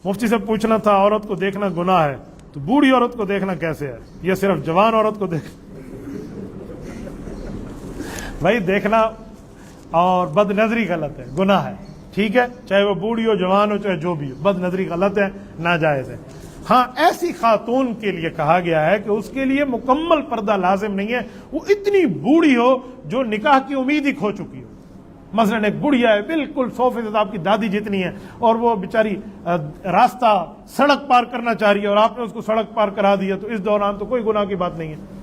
مفتی سے پوچھنا تھا عورت کو دیکھنا گناہ ہے تو بوڑھی عورت کو دیکھنا کیسے ہے؟ یہ صرف جوان عورت کو دیکھ بھائی دیکھنا اور بد نظری غلط ہے، گناہ ہے، ٹھیک ہے، چاہے وہ بوڑھی ہو جوان ہو چاہے جو بھی ہو، بد نظری غلط ہے، ناجائز ہے۔ ہاں ایسی خاتون کے لیے کہا گیا ہے کہ اس کے لیے مکمل پردہ لازم نہیں ہے، وہ اتنی بوڑھی ہو جو نکاح کی امید ہی کھو چکی ہو۔ مثلاً ایک بڑھیا ہے بالکل 100% آپ کی دادی جتنی ہے اور وہ بیچاری راستہ سڑک پار کرنا چاہ رہی ہے اور آپ نے اس کو سڑک پار کرا دیا، تو اس دوران تو کوئی گناہ کی بات نہیں ہے۔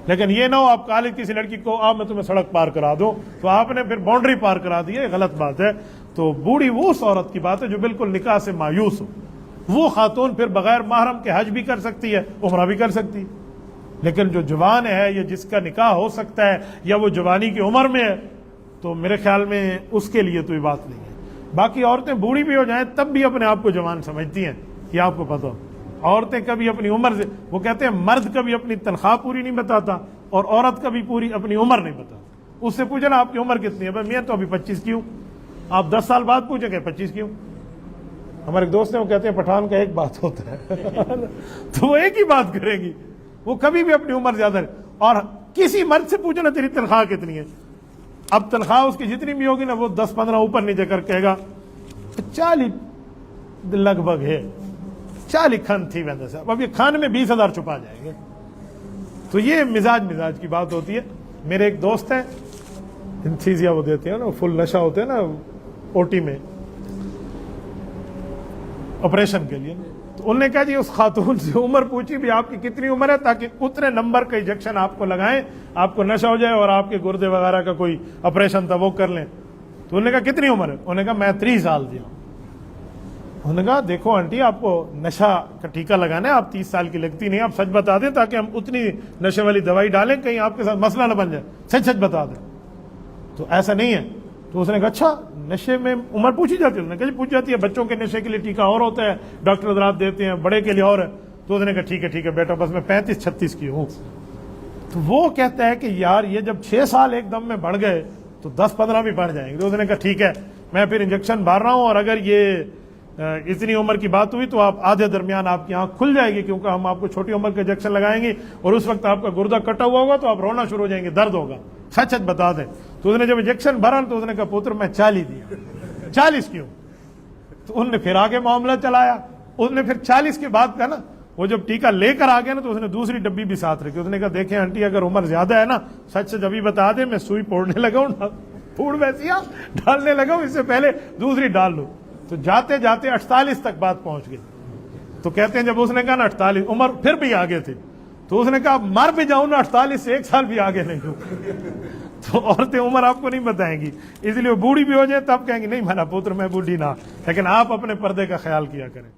لیکن یہ نہ ہو آپ کالج کسی لڑکی کو میں تمہیں سڑک پار کرا دوں تو آپ نے پھر باؤنڈری پار کرا دی ہے، غلط بات ہے۔ تو بوڑھی وہ اس عورت کی بات ہے جو بالکل نکاح سے مایوس ہو، وہ خاتون پھر بغیر محرم کے حج بھی کر سکتی ہے، عمرہ بھی کر سکتی ہے۔ لیکن جو جوان ہے یا جس کا نکاح ہو سکتا ہے یا وہ جوانی کی عمر میں ہے تو میرے خیال میں اس کے لیے تو یہ بات نہیں ہے۔ باقی عورتیں بوڑھی بھی ہو جائیں تب بھی اپنے آپ کو جوان سمجھتی ہیں، یہ آپ کو پتہ ہو۔ عورتیں کبھی اپنی عمر سے، وہ کہتے ہیں مرد کبھی اپنی تنخواہ پوری نہیں بتاتا اور عورت کبھی پوری اپنی عمر نہیں بتاتا۔ اس سے پوچھنا آپ کی عمر کتنی ہے؟ میں تو ابھی 25 کی ہوں۔ آپ 10 سال بعد پوچھیں کہ 25 کی ہوں۔ ہمارے ایک دوست ہیں وہ کہتے ہیں پٹھان کا ایک بات ہوتا ہے تو وہ ایک ہی بات کرے گی، وہ کبھی بھی اپنی عمر زیادہ نہیں۔ اور کسی مرد سے پوچھنا تیری تنخواہ کتنی ہے، اب تنخواہ اس کی جتنی بھی ہوگی نا وہ 10-15 اوپر نیچے کر کہے گا 40 لگ بھگ ہے، 40 کھان تھی ویسے صاحب، اب یہ کھانے میں 20,000 چھپا جائیں گے۔ تو یہ مزاج کی بات ہوتی ہے۔ میرے ایک دوست ہیں انتھیزیا وہ دیتے ہیں نا، فل نشہ ہوتے ہیں نا اوٹی میں آپریشن کے لیے، تو انہوں نے کہا جی اس خاتون سے عمر پوچھی بھی آپ کی کتنی عمر ہے تاکہ اتنے نمبر کا انجیکشن آپ کو لگائیں، آپ کو نشہ ہو جائے اور آپ کے گردے وغیرہ کا کوئی آپریشن تھا وہ کر لیں۔ تو انہوں نے کہا کتنی عمر ہے؟ انہوں نے کہا میں 30 سال دی ہوں۔ انہوں نے کہا دیکھو آنٹی آپ کو نشہ کا ٹیکہ لگانا ہے، آپ 30 سال کی لگتی نہیں، آپ سچ بتا دیں تاکہ ہم اتنی نشے والی دوائی ڈالیں کہیں آپ کے ساتھ مسئلہ نہ بن جائے، سچ بتا دیں۔ تو ایسا نہیں ہے۔ تو اس نے کہا اچھا نشے میں عمر پوچھی جاتی ہے؟ اس نے کہا جی پوچھ جاتی ہے، بچوں کے نشے کے لیے ٹیکہ اور ہوتا ہے، ڈاکٹر حضرات دیتے ہیں، بڑے کے لیے اور ہے۔ تو اس نے کہا ٹھیک ہے بیٹا، بس میں 35-36 کی ہوں۔ تو وہ کہتا ہے کہ یار یہ جب 6 سال ایک دم میں بڑھ گئے تو 10-15 بھی بڑھ جائیں گے۔ تو اس نے کہا ٹھیک ہے میں پھر انجیکشن مار رہا ہوں، اور اگر یہ اتنی عمر کی بات ہوئی تو آپ آدھے درمیان آپ کی آنکھ کھل جائے گی، کیونکہ ہم آپ کو چھوٹی عمر کے انجیکشن لگائیں گے اور اس وقت آپ کا گردہ کٹا ہوا ہوگا تو آپ رونا شروع ہو جائیں گے، درد ہوگا، سچ بتا دیں۔ تو اس نے جب انجیکشن بھرا تو اس نے کہا پتر میں 40 دیا، 40 کیوں؟ تو انہوں نے پھر آگے معاملہ چلایا، اس نے پھر 40 کے بعد کہا نا، وہ جب ٹیکہ لے کر آ گیا نا تو اس نے دوسری ڈبی بھی ساتھ رکھی۔ اس نے کہا دیکھیں آنٹی اگر عمر زیادہ ہے نا سچ ابھی بتا دیں، میں سوئی پوڑنے لگا ہوں، پھوڑ ویسیا ڈالنے لگا ہوں، اس سے پہلے دوسری ڈال لوں۔ تو جاتے جاتے 48 تک بات پہنچ گئی۔ تو کہتے ہیں جب اس نے کہا نا 48، عمر پھر بھی آگے تھی، تو اس نے کہا مر بھی جاؤں نا 48 سے 1 سال بھی آگے نہیں ہوں۔ تو عورتیں عمر آپ کو نہیں بتائیں گی، اس لیے وہ بوڑھی بھی ہو جائے تب کہیں گی نہیں میرا پتر میں بوڑھی نہ، لیکن آپ اپنے پردے کا خیال کیا کریں۔